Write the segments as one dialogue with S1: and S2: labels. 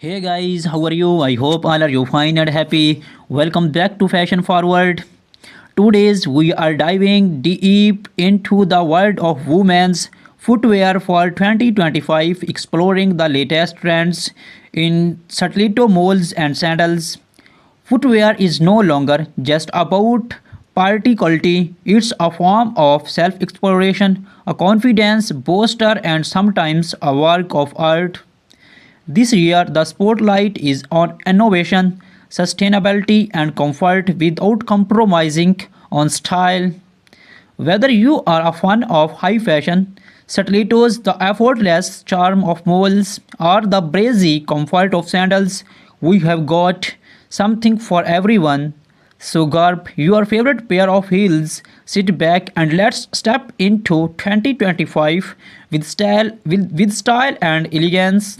S1: Hey guys, how are you? I hope all are you fine and happy. Welcome back to Fashion Forward. Today's we are diving deep into the world of women's footwear for 2025, exploring the latest trends in stiletto molds and sandals. Footwear is no longer just about party quality, it's a form of self exploration, a confidence booster, and sometimes a work of art. This year, the spotlight is on innovation, sustainability, and comfort without compromising on style. Whether you are a fan of high fashion, stilettos, the effortless charm of moles, or the breezy comfort of sandals, we have got something for everyone. So grab your favorite pair of heels, sit back and let's step into 2025 with style and elegance.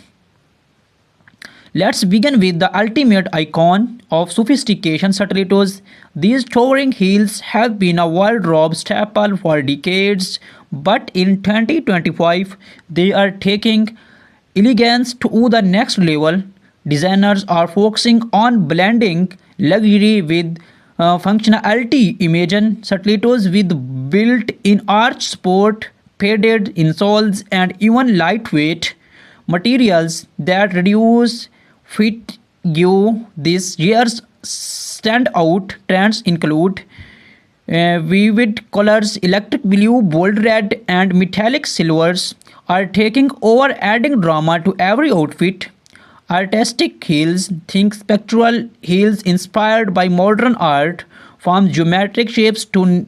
S1: Let's begin with the ultimate icon of sophistication stilettos. These towering heels have been a wardrobe staple for decades, but in 2025 they are taking elegance to the next level. Designers are focusing on blending luxury with functionality. Imagine stilettos with built-in arch support, padded insoles, and even lightweight materials that reduce fatigue. This year's standout trends include vivid colors, electric blue, bold red, and metallic silvers are taking over, adding drama to every outfit. Artistic heels, think spectral heels inspired by modern art, from geometric shapes to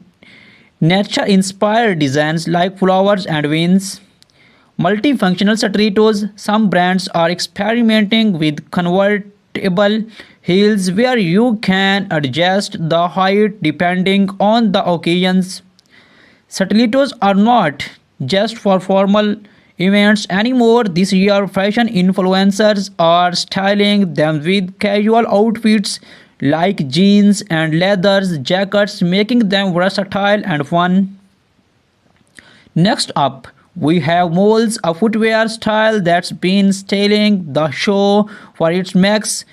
S1: nature inspired designs like flowers and winds. Multifunctional stilettos. Some brands are experimenting with convertible heels where you can adjust the height depending on the occasions. Stilettos are not just for formal events anymore. This year, fashion influencers are styling them with casual outfits like jeans and leather jackets, making them versatile and fun. Next up, we have Moles, a footwear style that's been stealing the show for its mix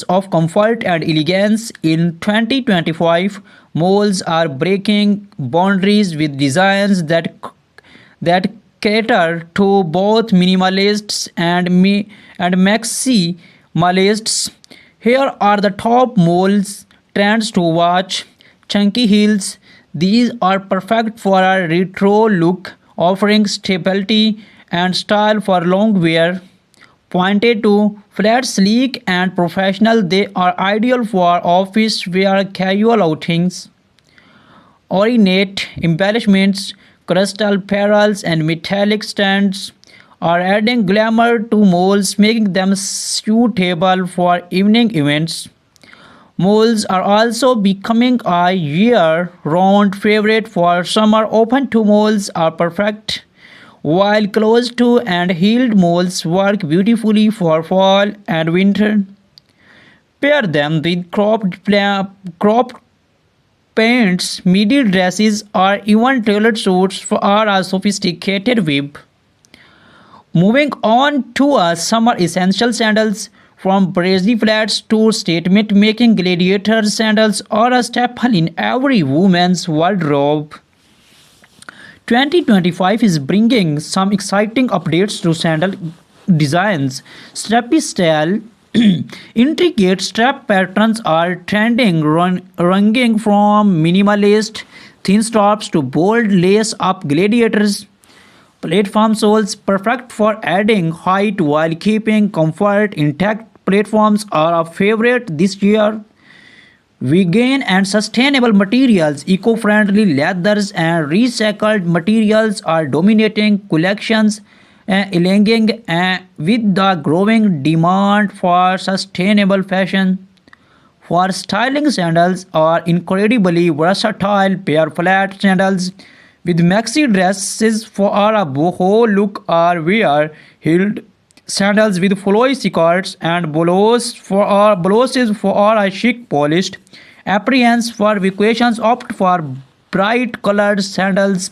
S1: of comfort and elegance. In 2025, Moles are breaking boundaries with designs that cater to both minimalists and maximalists. Here are the top moles trends to watch. Chunky heels. These are perfect for a retro look, offering stability and style for long wear. Pointed to flat, sleek, and professional, they are ideal for office wear, casual outings. Ornate embellishments, crystal pearls, and metallic stands are adding glamour to moles, making them suitable for evening events. Moles are also becoming a year-round favorite for summer. Open-toe moles are perfect, while closed-toe and heeled moles work beautifully for fall and winter. Pair them with cropped pants, midi dresses, or even tailored suits for a sophisticated whip. Moving on to our summer essential sandals, from breezy flats to statement making, gladiator sandals are a staple in every woman's wardrobe. 2025 is bringing some exciting updates to sandal designs. Strappy style, intricate strap patterns are trending, ranging from minimalist thin straps to bold lace-up gladiators. Platform soles perfect for adding height while keeping comfort intact. Platforms are a favorite this year. Vegan and sustainable materials, eco-friendly leathers and recycled materials are dominating collections, aligning with the growing demand for sustainable fashion. For styling, sandals are incredibly versatile. Pair flat sandals with maxi dresses for a boho look or wear heeled sandals with flowy skirts and blouses for a chic polished appearance. For vacations, opt for bright colored sandals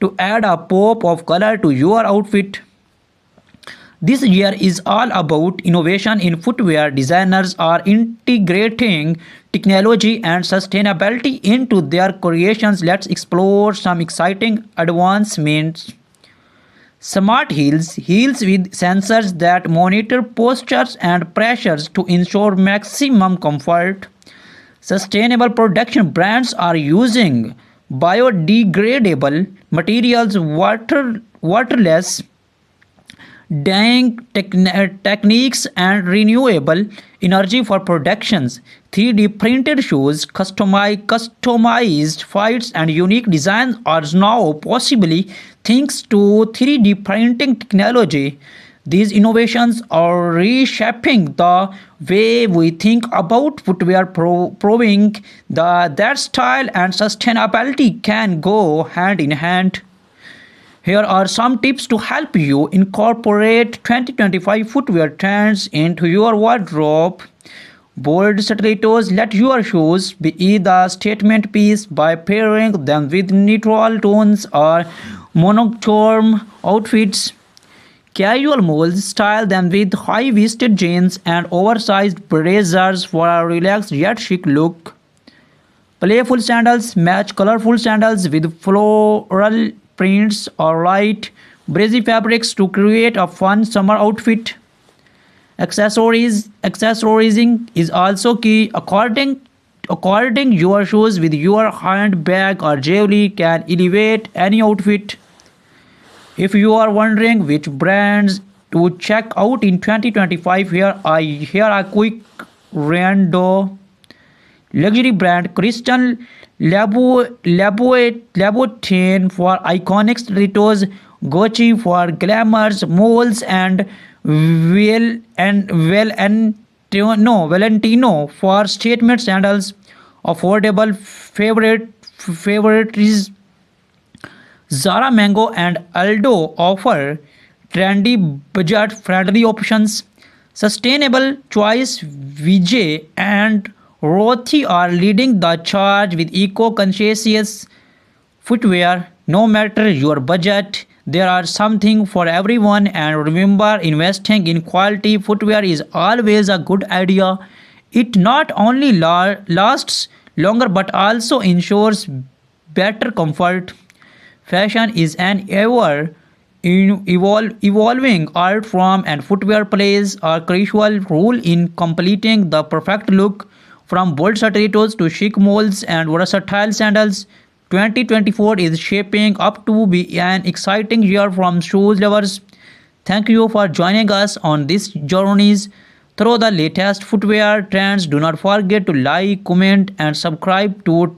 S1: to add a pop of color to your outfit. This year is all about innovation in footwear. Designers are integrating technology and sustainability into their creations. Let's explore some exciting advancements. Smart heels with sensors that monitor postures and pressures to ensure maximum comfort. Sustainable production brands are using biodegradable materials, waterless dyeing techniques, and renewable energy for productions. 3D printed shoes, customized fits, and unique designs are now possible thanks to 3D printing technology. These innovations are reshaping the way we think about footwear, proving that style and sustainability can go hand in hand. Here are some tips to help you incorporate 2025 footwear trends into your wardrobe. Bold stilettos: let your shoes be the statement piece by pairing them with neutral tones or monochrome outfits. Casual moles: style them with high-waisted jeans and oversized blazers for a relaxed yet chic look. Playful sandals: match colorful sandals with floral prints or light, breezy fabrics to create a fun summer outfit. Accessorizing is also key. According your shoes with your handbag or jewelry can elevate any outfit. If you are wondering which brands to check out in 2025, here are quick rando. Luxury brand Christian Louboutin for iconic stilettos, Gucci for glamours, moles, and Valentino for statement sandals. Affordable favorites Zara, Mango, and Aldo offer trendy, budget-friendly options. Sustainable choice Vijay and Rothi are leading the charge with eco-conscious footwear. No matter your budget, there are something for everyone. And remember, investing in quality footwear is always a good idea. It not only lasts longer but also ensures better comfort. Fashion is an evolving art form, and footwear plays a crucial role in completing the perfect look. From bold stilettos to chic molds and versatile sandals, 2024 is shaping up to be an exciting year from shoes lovers. Thank you for joining us on this journeys through the latest footwear trends. Do not forget to like, comment, and subscribe to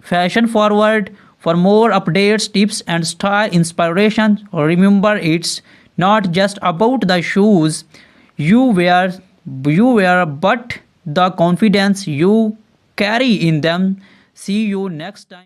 S1: Fashion Forward for more updates, tips, and style inspiration. Remember, it's not just about the shoes you wear, but the confidence you carry in them. See you next time.